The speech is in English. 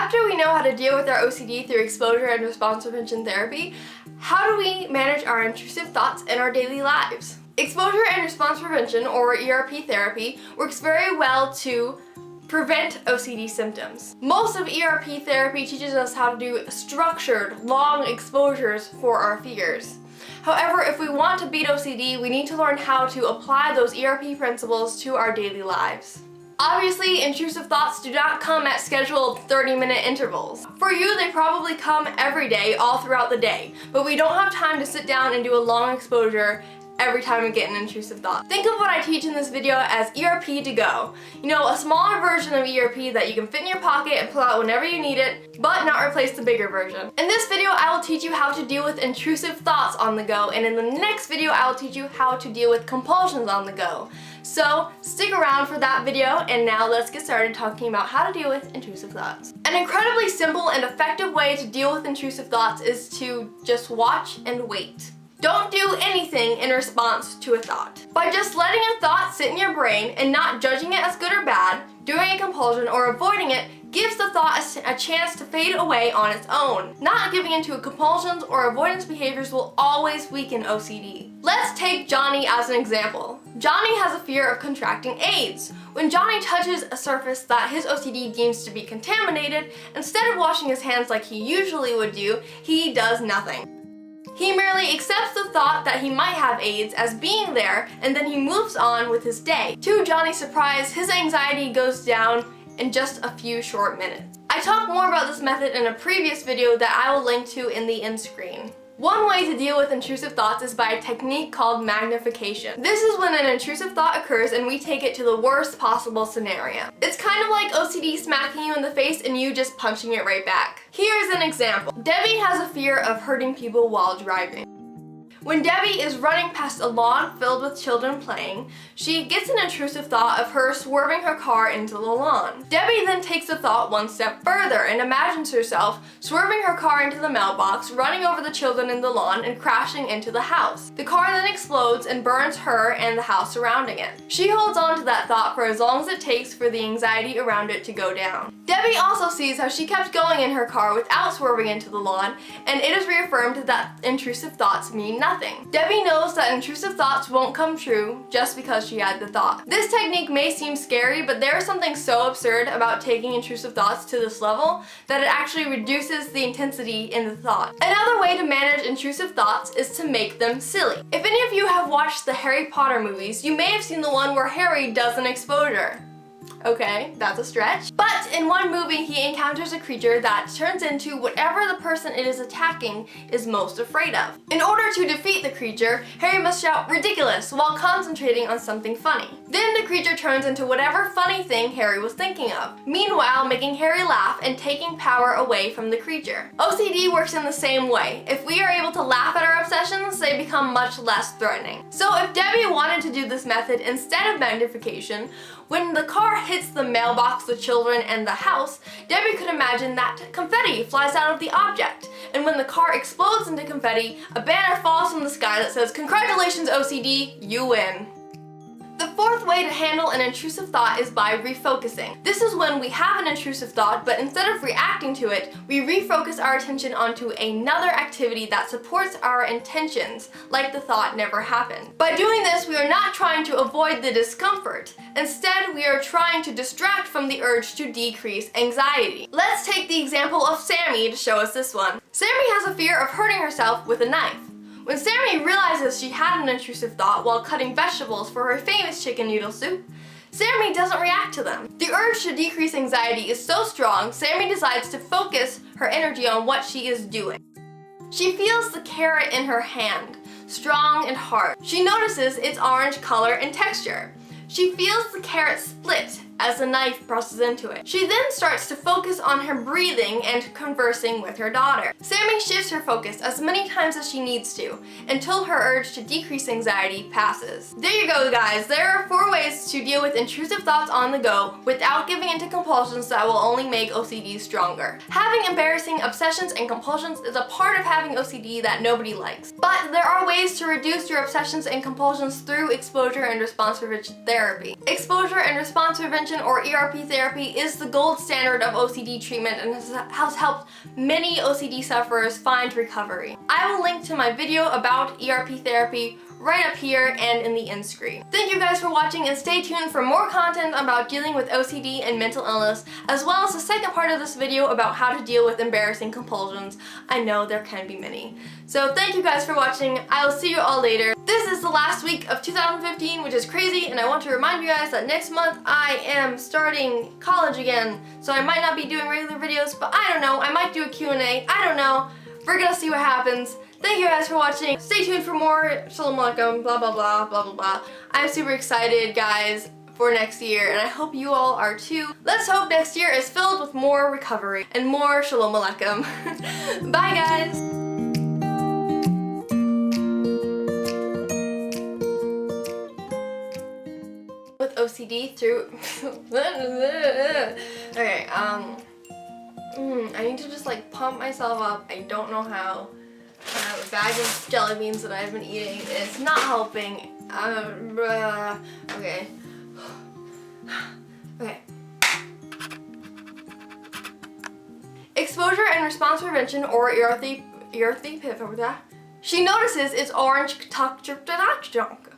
After we know how to deal with our OCD through exposure and response prevention therapy, how do we manage our intrusive thoughts in our daily lives? Exposure and response prevention, or ERP therapy, works very well to prevent OCD symptoms. Most of ERP therapy teaches us how to do structured, long exposures for our fears. However, if we want to beat OCD, we need to learn how to apply those ERP principles to our daily lives. Obviously, intrusive thoughts do not come at scheduled 30-minute intervals. For you, they probably come every day, all throughout the day, but we don't have time to sit down and do a long exposure every time we get an intrusive thought. Think of what I teach in this video as ERP to go. You know, a smaller version of ERP that you can fit in your pocket and pull out whenever you need it, but not replace the bigger version. In this video, I will teach you how to deal with intrusive thoughts on the go, and in the next video, I will teach you how to deal with compulsions on the go. So stick around for that video, and now let's get started talking about how to deal with intrusive thoughts. An incredibly simple and effective way to deal with intrusive thoughts is to just watch and wait. Don't do anything in response to a thought. By just letting a thought sit in your brain and not judging it as good or bad, doing a compulsion or avoiding it gives the thought a chance to fade away on its own. Not giving into compulsions or avoidance behaviors will always weaken OCD. Let's take Johnny as an example. Johnny has a fear of contracting AIDS. When Johnny touches a surface that his OCD deems to be contaminated, instead of washing his hands like he usually would do, he does nothing. He merely accepts the thought that he might have AIDS as being there, and then he moves on with his day. To Johnny's surprise, his anxiety goes down in just a few short minutes. I talk more about this method in a previous video that I will link to in the end screen. One way to deal with intrusive thoughts is by a technique called magnification. This is when an intrusive thought occurs and we take it to the worst possible scenario. It's kind of like OCD smacking you in the face and you just punching it right back. Here's an example. Debbie has a fear of hurting people while driving. When Debbie is running past a lawn filled with children playing, she gets an intrusive thought of her swerving her car into the lawn. Debbie then takes the thought one step further and imagines herself swerving her car into the mailbox, running over the children in the lawn, and crashing into the house. The car then explodes and burns her and the house surrounding it. She holds on to that thought for as long as it takes for the anxiety around it to go down. Debbie also sees how she kept going in her car without swerving into the lawn, and it is reaffirmed that intrusive thoughts mean nothing. Debbie knows that intrusive thoughts won't come true just because she had the thought. This technique may seem scary, but there is something so absurd about taking intrusive thoughts to this level that it actually reduces the intensity in the thought. Another way to manage intrusive thoughts is to make them silly. If any of you have watched the Harry Potter movies, you may have seen the one where Harry does an exposure. Okay, that's a stretch. But in one movie, he encounters a creature that turns into whatever the person it is attacking is most afraid of. In order to defeat the creature, Harry must shout "ridiculous" while concentrating on something funny. Then the creature turns into whatever funny thing Harry was thinking of, meanwhile making Harry laugh and taking power away from the creature. OCD works in the same way. If we are able to laugh at our obsessions, they become much less threatening. So if Debbie wanted to do this method instead of magnification, when the car hits the mailbox, the children, and the house, Debbie could imagine that confetti flies out of the object. And when the car explodes into confetti, a banner falls from the sky that says, "Congratulations, OCD, you win." The fourth way to handle an intrusive thought is by refocusing. This is when we have an intrusive thought, but instead of reacting to it, we refocus our attention onto another activity that supports our intentions, like the thought never happened. By doing this, we are not trying to avoid the discomfort. Instead, we are trying to distract from the urge to decrease anxiety. Let's take the example of Sammy to show us this one. Sammy has a fear of hurting herself with a knife. When Sammy realizes she had an intrusive thought while cutting vegetables for her famous chicken noodle soup, Sammy doesn't react to them. The urge to decrease anxiety is so strong, Sammy decides to focus her energy on what she is doing. She feels the carrot in her hand, strong and hard. She notices its orange color and texture. She feels the carrot split as the knife presses into it. She then starts to focus on her breathing and conversing with her daughter. Sammy shifts her focus as many times as she needs to until her urge to decrease anxiety passes. There you go, guys. There are 4 ways to deal with intrusive thoughts on the go without giving into compulsions that will only make OCD stronger. Having embarrassing obsessions and compulsions is a part of having OCD that nobody likes. But there are ways to reduce your obsessions and compulsions through exposure and response prevention therapy. Exposure and response prevention prevention or ERP therapy is the gold standard of OCD treatment and has helped many OCD sufferers find recovery. I will link to my video about ERP therapy right up here and in the end screen. Thank you guys for watching, and stay tuned for more content about dealing with OCD and mental illness, as well as the second part of this video about how to deal with embarrassing compulsions. I know there can be many. So thank you guys for watching. I will see you all later. This is the last week of 2015, which is crazy, and I want to remind you guys that next month I am starting college again. So I might not be doing regular videos, but I don't know. I might do a Q&A. I don't know. We're gonna see what happens. Thank you guys for watching. Stay tuned for more. Shalom, blah, blah, blah, blah, blah, blah. I'm super excited, guys, for next year, and I hope you all are too. Let's hope next year is filled with more recovery and more Shalom Aleichem. Bye, guys. With OCD through... Okay, I need to just like pump myself up. I don't know how. I have a bag of jelly beans that I've been eating. It's not helping. Okay. Okay. Exposure and response prevention, or ERP. She notices its orange junk.